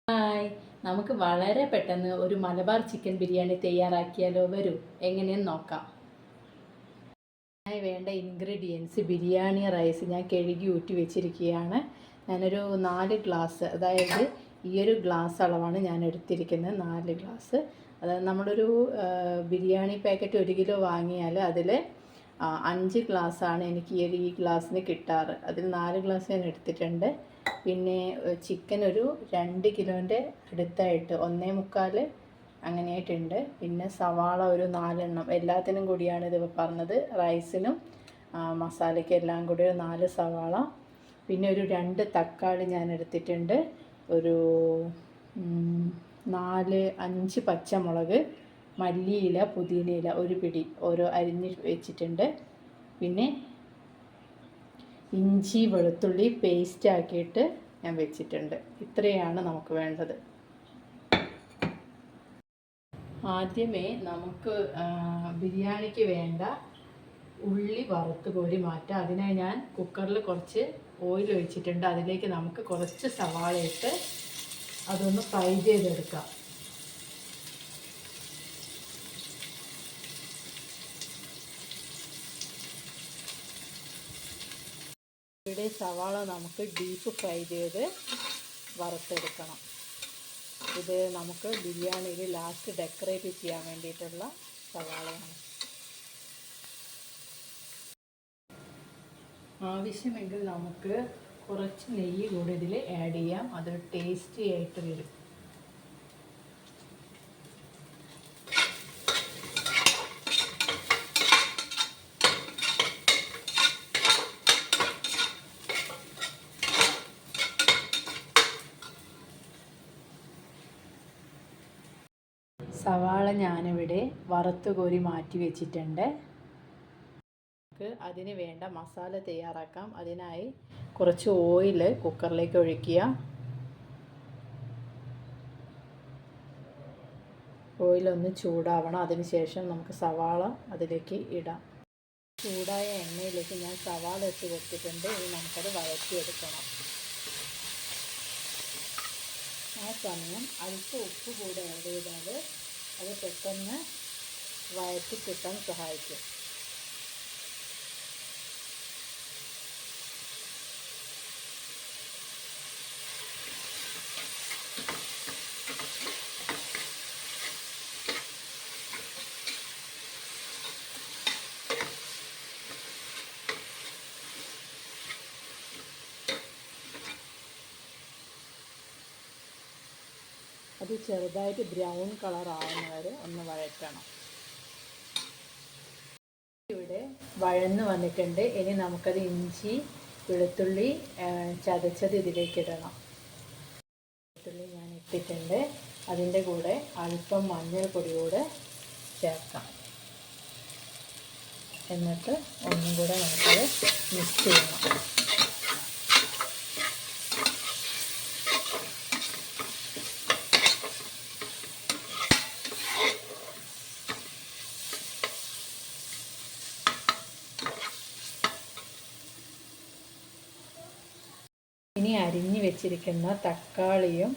Hi, നമുക്ക് വളരെ പെട്ടെന്ന് ഒരു മലബാർ ചിക്കൻ ബിരിയാണി തയ്യാറാക്കിയാലോ? വരൂ, എങ്ങനെയെന്ന് നോക്കാം. അതിനായി വേണ്ട ഇൻഗ്രീഡിയൻസ്: ബിരിയാണി റൈസ് ഞാൻ കഴുകി ഊറ്റി വെച്ചിരിക്കുകയാണ്. ഞാനൊരു 4 ഗ്ലാസ്, അതായത് ഈ ഒരു ഗ്ലാസ് അളവാണ് ഞാൻ എടുത്തിരിക്കുന്നത്. 4 ഗ്ലാസ്. അതായത് നമ്മളൊരു ബിരിയാണി പാക്കറ്റ് 1 കിലോ വാങ്ങിയാൽ അതിൽ 5 ഗ്ലാസ്സാണ് എനിക്ക് ഈ ഗ്ലാസ്സിന് കിട്ടാറ്. അതിൽ 4 ഗ്ലാസ് ഞാൻ എടുത്തിട്ടുണ്ട്. പിന്നെ ചിക്കൻ ഒരു 2 കിലോൻ്റെ അടുത്തായിട്ട് 1.25 അങ്ങനെയായിട്ടുണ്ട്. പിന്നെ സവാള ഒരു 4 എണ്ണം, എല്ലാത്തിനും കൂടിയാണ് ഇത് പറഞ്ഞത്. റൈസിനും മസാലയ്ക്കും എല്ലാം കൂടി ഒരു 4 സവാള. പിന്നെ ഒരു 2 തക്കാളി ഞാൻ എടുത്തിട്ടുണ്ട്. ഒരു 4-5 പച്ചമുളക്, മല്ലിയില, പുതിനയില ഒരു പിടി ഓരോ അരിഞ്ഞ് വെച്ചിട്ടുണ്ട്. പിന്നെ ഇഞ്ചി വെളുത്തുള്ളി പേസ്റ്റ് ആക്കിയിട്ട് ഞാൻ വെച്ചിട്ടുണ്ട്. ഇത്രയാണ് നമുക്ക് വേണ്ടത്. ആദ്യമേ നമുക്ക് ബിരിയാണിക്ക് വേണ്ട ഉള്ളി വറുത്ത് കോരി മാറ്റാം. അതിനായി ഞാൻ കുക്കറിൽ കുറച്ച് ഓയിൽ ഒഴിച്ചിട്ടുണ്ട്. അതിലേക്ക് നമുക്ക് കുറച്ച് സവാള ഇട്ട് അതൊന്ന് ഫ്രൈ ചെയ്തെടുക്കാം. ഇവിടെ സവാള നമുക്ക് ഡീപ്പ് ഫ്രൈ ചെയ്ത് വറുത്തെടുക്കണം. ഇത് നമുക്ക് ബിരിയാണിയിൽ ലാസ്റ്റ് ഡെക്കറേറ്റ് ചെയ്യാൻ വേണ്ടിയിട്ടുള്ള സവാളയാണ്. ആവശ്യമെങ്കിൽ നമുക്ക് കുറച്ച് നെയ്യ് കൂടി ഇതിൽ ആഡ് ചെയ്യാം. അത് ടേസ്റ്റി ആയിട്ട് വരും. സവാള ഞാനിവിടെ വറുത്ത് കോരി മാറ്റി വെച്ചിട്ടുണ്ട്. നമുക്ക് അതിന് വേണ്ട മസാല തയ്യാറാക്കാം. അതിനായി കുറച്ച് ഓയിൽ കുക്കറിലേക്ക് ഒഴിക്കുക. ഓയിലൊന്ന് ചൂടാവണം. അതിന് ശേഷം നമുക്ക് സവാള അതിലേക്ക് ഇടാം. ചൂടായ എണ്ണയിലേക്ക് ഞാൻ സവാള ഇട്ട് കൊടുത്തിട്ടുണ്ട്. ഇനി നമുക്കത് വഴറ്റിയെടുക്കണം. ആ സമയം അല്പം ഉപ്പ് കൂടെ ആഡ് ചെയ്താൽ അത് പെട്ടെന്ന് വഴറ്റി കിട്ടാൻ സഹായിക്കും. അത് ചെറുതായിട്ട് ബ്രൗൺ കളർ ആവുന്നവരെ ഒന്ന് വഴറ്റണം. ഇവിടെ വഴന്ന് വന്നിട്ടുണ്ട്. ഇനി നമുക്കത് ഇഞ്ചി വെളുത്തുള്ളി ചതച്ചത് ഇതിലേക്ക് ഇടണം. വെളുത്തുള്ളി ഞാൻ ഇട്ടിട്ടുണ്ട്. അതിൻ്റെ കൂടെ അല്പം മഞ്ഞൾപ്പൊടി കൂടെ ചേർക്കാം. എന്നിട്ട് ഒന്നും കൂടെ നമുക്കത് മിക്സ് ചെയ്യണം. ഇനി അരിഞ്ഞു വെച്ചിരിക്കുന്ന തക്കാളിയും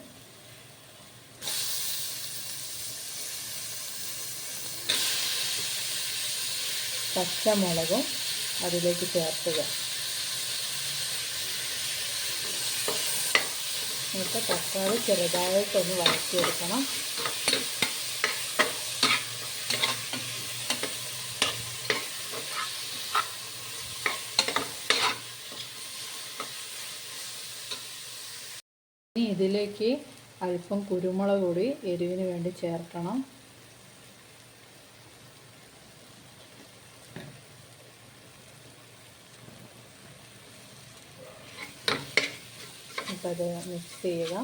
പച്ചമുളകും അതിലേക്ക് ചേർക്കുക. എന്നിട്ട് തക്കാളി ചെറുതായിട്ടൊന്ന് വഴറ്റിയെടുക്കണം. ഇനി ഇതിലേക്ക് അല്പം കുരുമുളക് പൊടി എരിവിന് വേണ്ടി ചേർക്കണം. അപ്പോൾ അത് മിക്സ് ചെയ്യുക.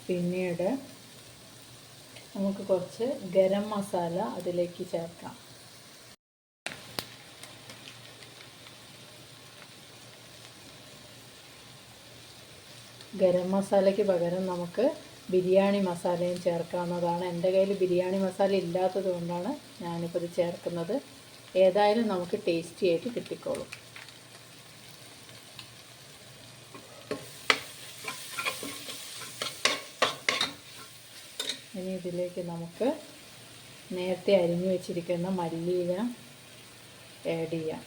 പിന്നീട് നമുക്ക് കുറച്ച് ഗരം മസാല അതിലേക്ക് ചേർക്കാം. ഗരം മസാലയ്ക്ക് പകരം നമുക്ക് ബിരിയാണി മസാലയും ചേർക്കാവുന്നതാണ്. എൻ്റെ കയ്യിൽ ബിരിയാണി മസാല ഇല്ലാത്തത് കൊണ്ടാണ് ഞാനിപ്പോൾ ഇത് ചേർക്കുന്നത്. ഏതായാലും നമുക്ക് ടേസ്റ്റി ആയിട്ട് കിട്ടിക്കോളും. ഇനി ഇതിലേക്ക് നമുക്ക് നേരത്തെ അരിഞ്ഞു വെച്ചിരിക്കുന്ന മല്ലിയില ആഡ് ചെയ്യാം.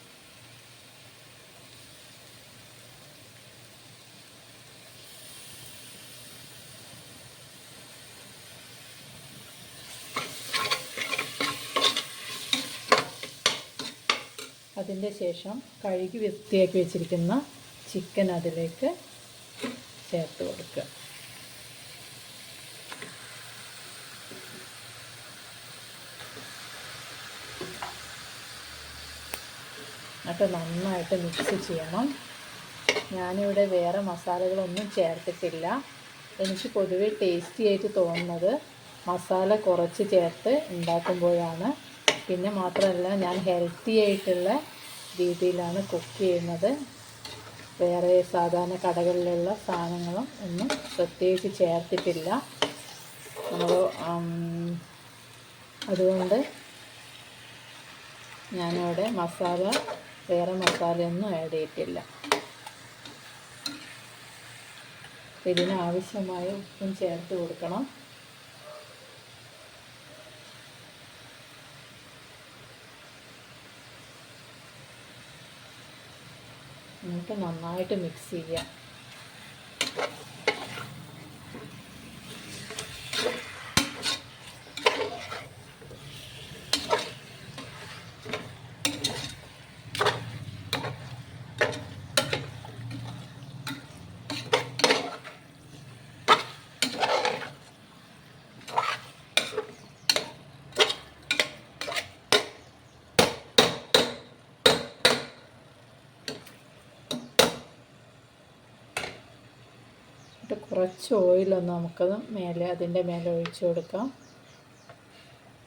അതിൻ്റെ ശേഷം കഴുകി വൃത്തിയാക്കി വെച്ചിരിക്കുന്ന ചിക്കൻ അതിലേക്ക് ചേർത്ത് കൊടുക്കുക. എന്നിട്ട് നന്നായിട്ട് മിക്സ് ചെയ്യണം. ഞാനിവിടെ വേറെ മസാലകളൊന്നും ചേർത്തിട്ടില്ല. എനിക്ക് പൊതുവെ ടേസ്റ്റി ആയിട്ട് തോന്നുന്നത് മസാല കുറച്ച് ചേർത്ത് ഉണ്ടാക്കുമ്പോഴാണ്. പിന്നെ മാത്രമല്ല, ഞാൻ ഹെൽത്തി ആയിട്ടുള്ള രീതിയിലാണ് കുക്ക് ചെയ്യുന്നത്. വേറെ സാധാരണ കടകളിലുള്ള സാധനങ്ങളും ഒന്നും പ്രത്യേകിച്ച് ചേർത്തിട്ടില്ല. അതുകൊണ്ട് ഞാനിവിടെ വേറെ മസാലയൊന്നും ആഡ് ചെയ്തിട്ടില്ല. ഇതിനാവശ്യമായ ഉപ്പും ചേർത്ത് കൊടുക്കണം. എന്നിട്ട് നന്നായിട്ട് മിക്സ് ചെയ്യുക. കുറച്ച് ഓയിലൊന്ന് നമുക്കത് അതിൻ്റെ മേലെ ഒഴിച്ചു കൊടുക്കാം.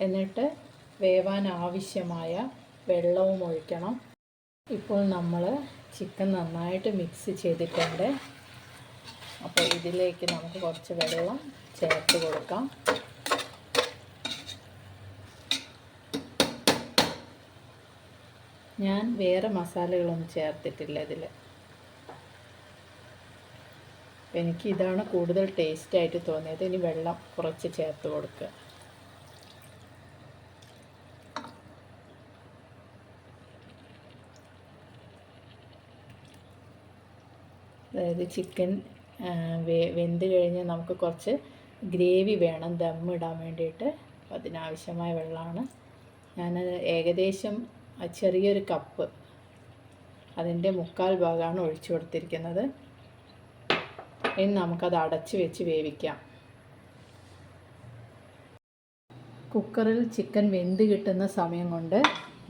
എന്നിട്ട് വേവാൻ ആവശ്യമായ വെള്ളവും ഒഴിക്കണം. ഇപ്പോൾ നമ്മൾ ചിക്കൻ നന്നായിട്ട് മിക്സ് ചെയ്തിട്ടുണ്ട്. അപ്പോൾ ഇതിലേക്ക് നമുക്ക് കുറച്ച് വെള്ളം ചേർത്ത് കൊടുക്കാം. ഞാൻ വേറെ മസാലകളൊന്നും ചേർത്തിട്ടില്ല ഇതിൽ. എനിക്ക് ഇതാണ് കൂടുതൽ ടേസ്റ്റായിട്ട് തോന്നിയത്. ഇനി വെള്ളം കുറച്ച് ചേർത്ത് കൊടുക്കുക. അതായത് ചിക്കൻ വെന്ത് കഴിഞ്ഞ് നമുക്ക് കുറച്ച് ഗ്രേവി വേണം ദമ്മിടാൻ വേണ്ടിയിട്ട്. അപ്പോൾ അതിനാവശ്യമായ വെള്ളമാണ്. ഞാൻ ഏകദേശം ചെറിയൊരു കപ്പ്, അതിൻ്റെ 1/4 ഭാഗമാണ് ഒഴിച്ചു കൊടുത്തിരിക്കുന്നത്. ഇനി നമുക്കത് അടച്ച് വെച്ച് വേവിക്കാം. കുക്കറിൽ ചിക്കൻ വെന്ത് കിട്ടുന്ന സമയം കൊണ്ട്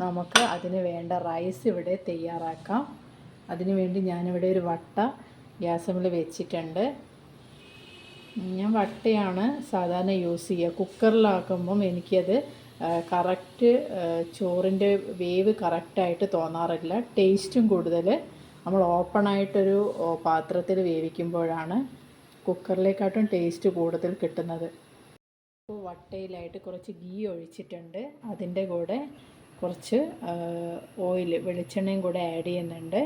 നമുക്ക് അതിന് വേണ്ട റൈസ് ഇവിടെ തയ്യാറാക്കാം. അതിനുവേണ്ടി ഞാനിവിടെ ഒരു വട്ട ഗ്യാസിൽ വെച്ചിട്ടുണ്ട്. ഞാൻ വട്ടയാണ് സാധാരണ യൂസ് ചെയ്യുക. കുക്കറിലാക്കുമ്പം എനിക്കത് കറക്റ്റ് ചോറിൻ്റെ വേവ് കറക്റ്റായിട്ട് തോന്നാറില്ല. ടേസ്റ്റും കൂടുതൽ നമ്മൾ ഓപ്പണായിട്ടൊരു പാത്രത്തിൽ വേവിക്കുമ്പോഴാണ് കുക്കറിലേക്കാട്ടും ടേസ്റ്റ് കൂടുതൽ കിട്ടുന്നത്. അപ്പോൾ വട്ടയിലായിട്ട് കുറച്ച് ഗീ ഒഴിച്ചിട്ടുണ്ട്. അതിൻ്റെ കൂടെ കുറച്ച് വെളിച്ചെണ്ണയും കൂടെ ആഡ് ചെയ്യുന്നുണ്ട്.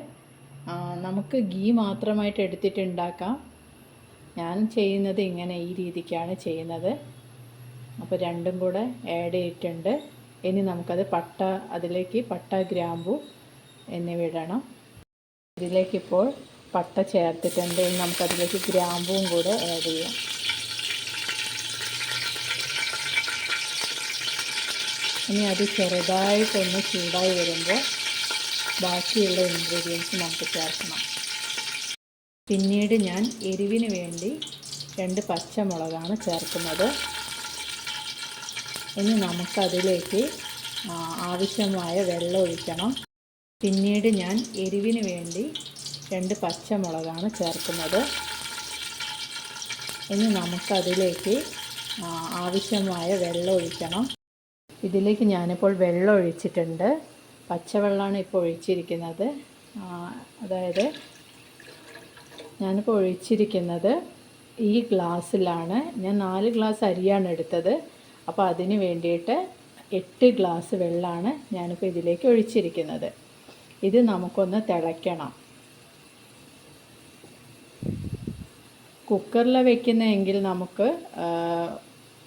നമുക്ക് ഗീ മാത്രമായിട്ട് എടുത്തിട്ട് ഉണ്ടാക്കാം. ഞാൻ ചെയ്യുന്നത് ഇങ്ങനെ ഈ രീതിക്കാണ് ചെയ്യുന്നത്. അപ്പോൾ രണ്ടും കൂടെ ആഡ് ചെയ്തിട്ടുണ്ട്. ഇനി നമുക്കത് അതിലേക്ക് പട്ട, ഗ്രാമ്പു എന്നിവ ഇടണം. ഇതിലേക്കിപ്പോൾ പട്ട ചേർത്തിട്ടുണ്ട്. ഇനി നമുക്കതിലേക്ക് ഗ്രാമ്പുവും കൂടെ ആഡ് ചെയ്യാം. ഇനി അത് ചെറുതായിട്ടൊന്ന് ചൂടായി വരുമ്പോൾ ബാക്കിയുള്ള ഇൻഗ്രീഡിയൻസ് നമുക്ക് ചേർക്കണം. പിന്നീട് ഞാൻ എരിവിന് വേണ്ടി 2 പച്ചമുളകാണ് ചേർക്കുന്നത്. ഇനി നമുക്കതിലേക്ക് ആവശ്യമായ വെള്ളം ഒഴിക്കണം. പിന്നീട് ഞാൻ എരിവിന് വേണ്ടി 2 പച്ചമുളകാണ് ചേർക്കുന്നത്. ഇനി നമുക്കതിലേക്ക് ആവശ്യമായ വെള്ളം ഒഴിക്കണം. ഇതിലേക്ക് ഞാനിപ്പോൾ വെള്ളം ഒഴിച്ചിട്ടുണ്ട്. പച്ചവെള്ളമാണ് ഇപ്പോൾ ഒഴിച്ചിരിക്കുന്നത്. അതായത് ഞാനിപ്പോൾ ഒഴിച്ചിരിക്കുന്നത് ഈ ഗ്ലാസ്സിലാണ്. ഞാൻ 4 ഗ്ലാസ് അരിയാണ് എടുത്തത്. അപ്പോൾ അതിന് വേണ്ടിയിട്ട് 8 ഗ്ലാസ് വെള്ളമാണ് ഞാനിപ്പോൾ ഇതിലേക്ക് ഒഴിച്ചിരിക്കുന്നത്. ഇത് നമുക്കൊന്ന് തിളയ്ക്കണം. കുക്കറിൽ വെക്കുന്നതെങ്കിൽ നമുക്ക്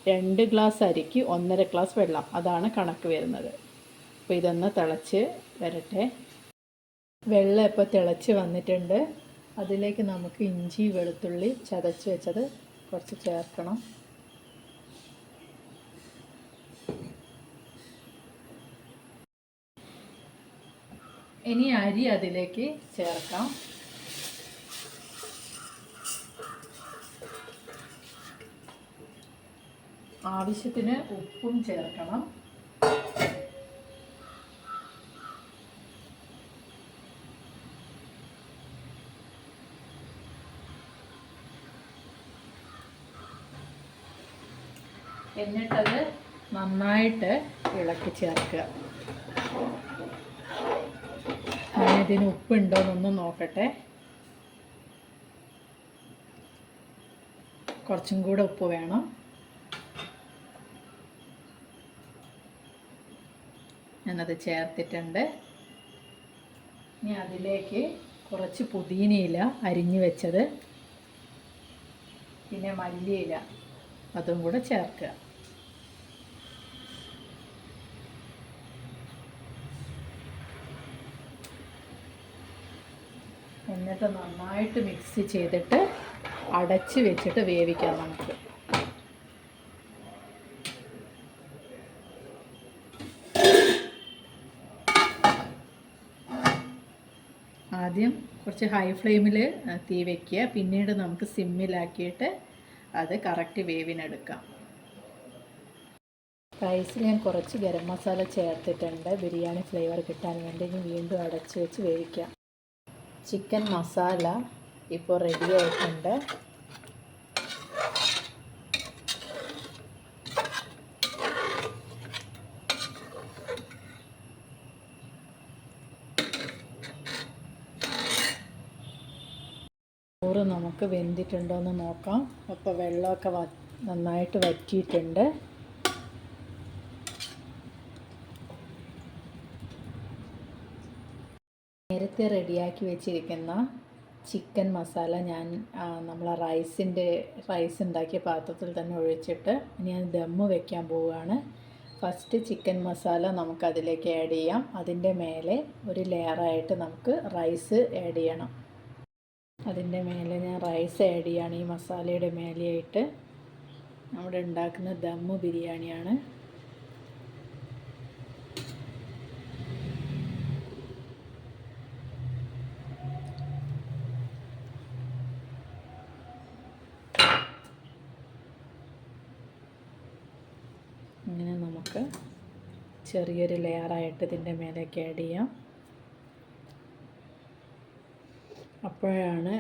2 ഗ്ലാസ് അരിക്ക് 1.5 ഗ്ലാസ് വെള്ളം, അതാണ് കണക്ക് വരുന്നത്. അപ്പോൾ ഇതൊന്ന് തിളച്ച് വരട്ടെ. വെള്ളം ഇപ്പോൾ തിളച്ച് വന്നിട്ടുണ്ട്. അതിലേക്ക് നമുക്ക് ഇഞ്ചി വെളുത്തുള്ളി ചതച്ച് വെച്ചത് കുറച്ച് ചേർക്കണം. ഇനി അരി അതിലേക്ക് ചേർക്കാം. ആവശ്യത്തിന് ഉപ്പും ചേർക്കണം. എന്നിട്ടത് നന്നായിട്ട് ഇളക്കി ചേർക്കുക. ഞാനിതിന് ഉപ്പുണ്ടോയെന്നൊന്ന് നോക്കട്ടെ. കുറച്ചും കൂടെ ഉപ്പ് വേണം. ഞാനത് ചേർത്തിട്ടുണ്ട്. ഇനി അതിലേക്ക് കുറച്ച് പുതിനയില അരിഞ്ഞു വെച്ചത്, പിന്നെ മല്ലിയില അതും കൂടെ ചേർക്കുക. എന്നിട്ട് നന്നായിട്ട് മിക്സ് ചെയ്തിട്ട് അടച്ച് വെച്ചിട്ട് വേവിക്കാം നമുക്ക്. ആദ്യം കുറച്ച് ഹൈ ഫ്ലെയിമിൽ തീ വയ്ക്കുക, പിന്നീട് നമുക്ക് സിമ്മിലാക്കിയിട്ട് അത് കറക്റ്റ് വേവിനെടുക്കാം. റൈസിൽ ഞാൻ കുറച്ച് ഗരം മസാല ചേർത്തിട്ടുണ്ട് ബിരിയാണി ഫ്ലേവർ കിട്ടാൻ വേണ്ടി. ഇനി വീണ്ടും അടച്ച് വെച്ച് വേവിക്കാം. ചിക്കൻ മസാല ഇപ്പോൾ റെഡി ആയിട്ടുണ്ട്. ചോറ് നമുക്ക് വെന്തിട്ടുണ്ടോ എന്ന് നോക്കാം. അപ്പോൾ വെള്ളമൊക്കെ നന്നായിട്ട് വറ്റിയിട്ടുണ്ട്. നേരത്തെ റെഡിയാക്കി വെച്ചിരിക്കുന്ന ചിക്കൻ മസാല ഞാൻ നമ്മളെ റൈസ് ഉണ്ടാക്കിയ പാത്രത്തിൽ തന്നെ ഒഴിച്ചിട്ട് ഞാൻ ദമ്മ് വെക്കാൻ പോവുകയാണ്. ഫസ്റ്റ് ചിക്കൻ മസാല നമുക്കതിലേക്ക് ആഡ് ചെയ്യാം. അതിൻ്റെ മേലെ ഒരു ലെയറായിട്ട് നമുക്ക് റൈസ് ആഡ് ചെയ്യണം. അതിൻ്റെ മേലെ ഞാൻ റൈസ് ആഡ് ചെയ്യാണ്. ഈ മസാലയുടെ മേലെയായിട്ട് നമ്മുടെ ഉണ്ടാക്കുന്ന ദമ്മ് ബിരിയാണിയാണ്. ഇങ്ങനെ നമുക്ക് ചെറിയൊരു ലെയറായിട്ട് ഇതിൻ്റെ മേലേക്ക് ആഡ് ചെയ്യാം. അപ്പോഴാണ്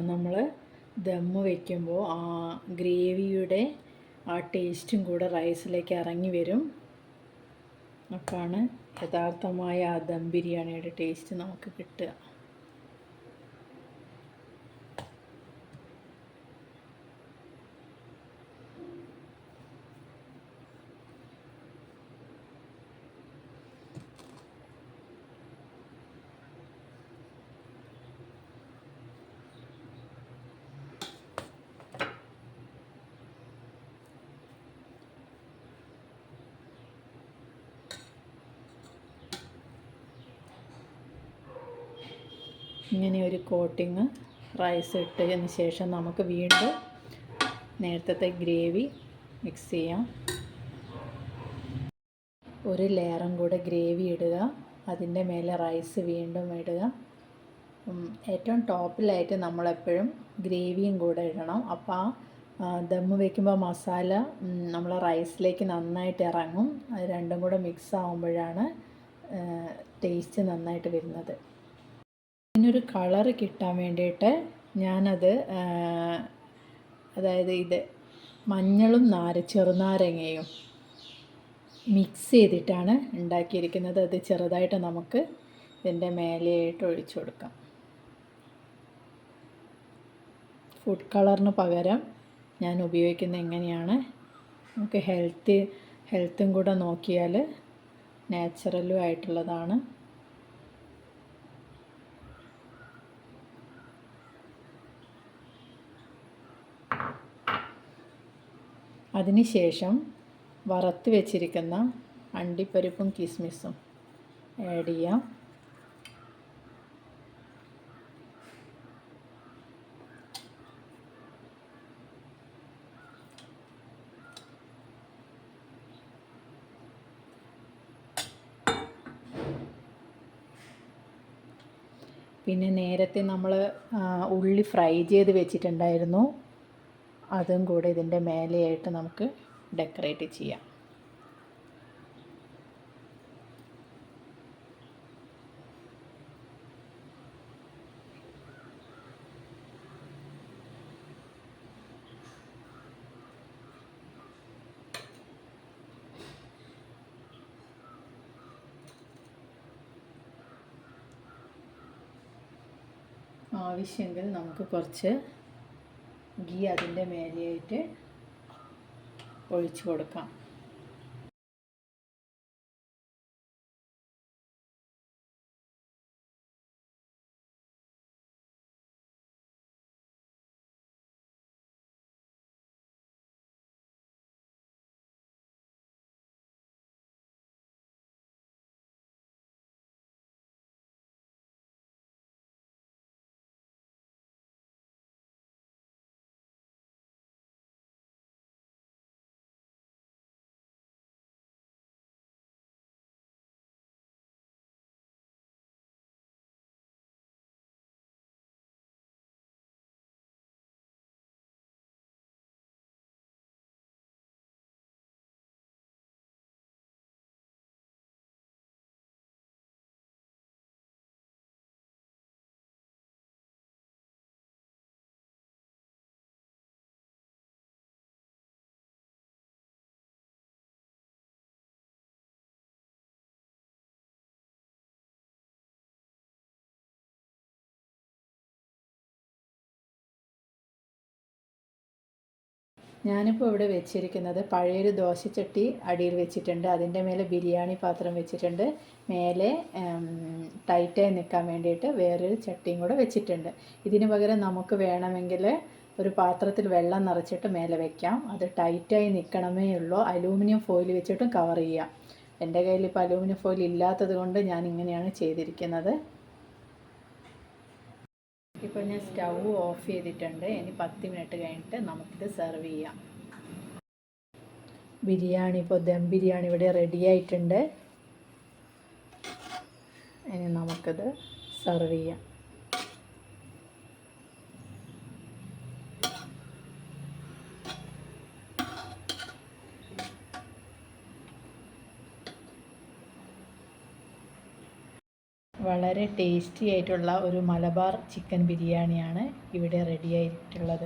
നമ്മൾ ദമ്മ് വയ്ക്കുമ്പോൾ ആ ഗ്രേവിയുടെ ആ ടേസ്റ്റും കൂടെ റൈസിലേക്ക് ഇറങ്ങി വരും. അപ്പോഴാണ് യഥാർത്ഥമായ ആ ദം ബിരിയാണിയുടെ ടേസ്റ്റ് നമുക്ക് കിട്ടുക. ഇങ്ങനെ ഒരു കോട്ടിങ് റൈസ് ഇട്ടതിന് ശേഷം നമുക്ക് വീണ്ടും നേരത്തെ ഗ്രേവി മിക്സ് ചെയ്യാം. ഒരു ലെയറും കൂടെ ഗ്രേവി ഇടുക, അതിൻ്റെ മേലെ റൈസ് വീണ്ടും ഇടുക. ഏറ്റവും ടോപ്പിലായിട്ട് നമ്മളെപ്പോഴും ഗ്രേവിയും കൂടെ ഇടണം. അപ്പോൾ ആ ദമ്മ് വയ്ക്കുമ്പോൾ മസാല നമ്മൾ റൈസിലേക്ക് നന്നായിട്ട് ഇറങ്ങും. അത് രണ്ടും കൂടെ മിക്സ് ആകുമ്പോഴാണ് ടേസ്റ്റ് നന്നായിട്ട് വരുന്നത്. ഇതിനൊരു കളറ് കിട്ടാൻ വേണ്ടിയിട്ട് ഞാനത് അതായത് ഇത് മഞ്ഞളും ചെറുനാരങ്ങയും മിക്സ് ചെയ്തിട്ടാണ് ഉണ്ടാക്കിയിരിക്കുന്നത്. അത് ചെറുതായിട്ട് നമുക്ക് ഇതിൻ്റെ മേലെയായിട്ട് ഒഴിച്ചു കൊടുക്കാം. ഫുഡ് കളറിന് പകരം ഞാൻ ഉപയോഗിക്കുന്നത് എങ്ങനെയാണ്, നമുക്ക് ഹെൽത്തും കൂടെ നോക്കിയാൽ നാച്ചുറലും ആയിട്ടുള്ളതാണ്. അതിനുശേഷം വറുത്ത് വെച്ചിരിക്കുന്ന അണ്ടിപ്പരിപ്പും കിസ്മിസും ആഡ് ചെയ്യാം. പിന്നെ നേരത്തെ നമ്മൾ ഉള്ളി ഫ്രൈ ചെയ്ത് വെച്ചിട്ടുണ്ടായിരുന്നു, അതും കൂടെ ഇതിൻ്റെ മേലെയായിട്ട് നമുക്ക് ഡെക്കറേറ്റ് ചെയ്യാം. ആവശ്യമെങ്കിൽ നമുക്ക് കുറച്ച് ഗീ അതിൻ്റെ മേലെയായിട്ട് ഒഴിച്ചു കൊടുക്കാം. ഞാനിപ്പോൾ ഇവിടെ വെച്ചിരിക്കുന്നത് പഴയൊരു ദോശച്ചട്ടി അടിയിൽ വെച്ചിട്ടുണ്ട്. അതിൻ്റെ മേലെ ബിരിയാണി പാത്രം വെച്ചിട്ടുണ്ട്. മേലെ ടൈറ്റായി നിൽക്കാൻ വേണ്ടിയിട്ട് വേറൊരു ചട്ടിയും കൂടെ വെച്ചിട്ടുണ്ട്. ഇതിന് പകരം നമുക്ക് വേണമെങ്കിൽ ഒരു പാത്രത്തിൽ വെള്ളം നിറച്ചിട്ട് മേലെ വെക്കാം. അത് ടൈറ്റായി നിൽക്കണമേ ഉള്ളൂ. അലൂമിനിയം ഫോയിൽ വെച്ചിട്ടും കവർ ചെയ്യാം. എൻ്റെ കയ്യിൽ ഇപ്പോൾ അലൂമിനിയം ഫോയിൽ ഇല്ലാത്തത് കൊണ്ട് ഞാൻ ഇങ്ങനെയാണ് ചെയ്തിരിക്കുന്നത്. ഇപ്പോൾ ഞാൻ സ്റ്റൗ ഓഫ് ചെയ്തിട്ടുണ്ട്. ഇനി 10 മിനിറ്റ് കഴിഞ്ഞിട്ട് നമുക്കിത് സെർവ് ചെയ്യാം. ബിരിയാണി ഇപ്പോൾ ദം ബിരിയാണി ഇവിടെ റെഡി ആയിട്ടുണ്ട്. ഇനി നമുക്കിത് സെർവ് ചെയ്യാം. വളരെ ടേസ്റ്റി ആയിട്ടുള്ള ഒരു മലബാർ ചിക്കൻ ബിരിയാണിയാണ് ഇവിടെ റെഡി ആയിട്ടുള്ളത്.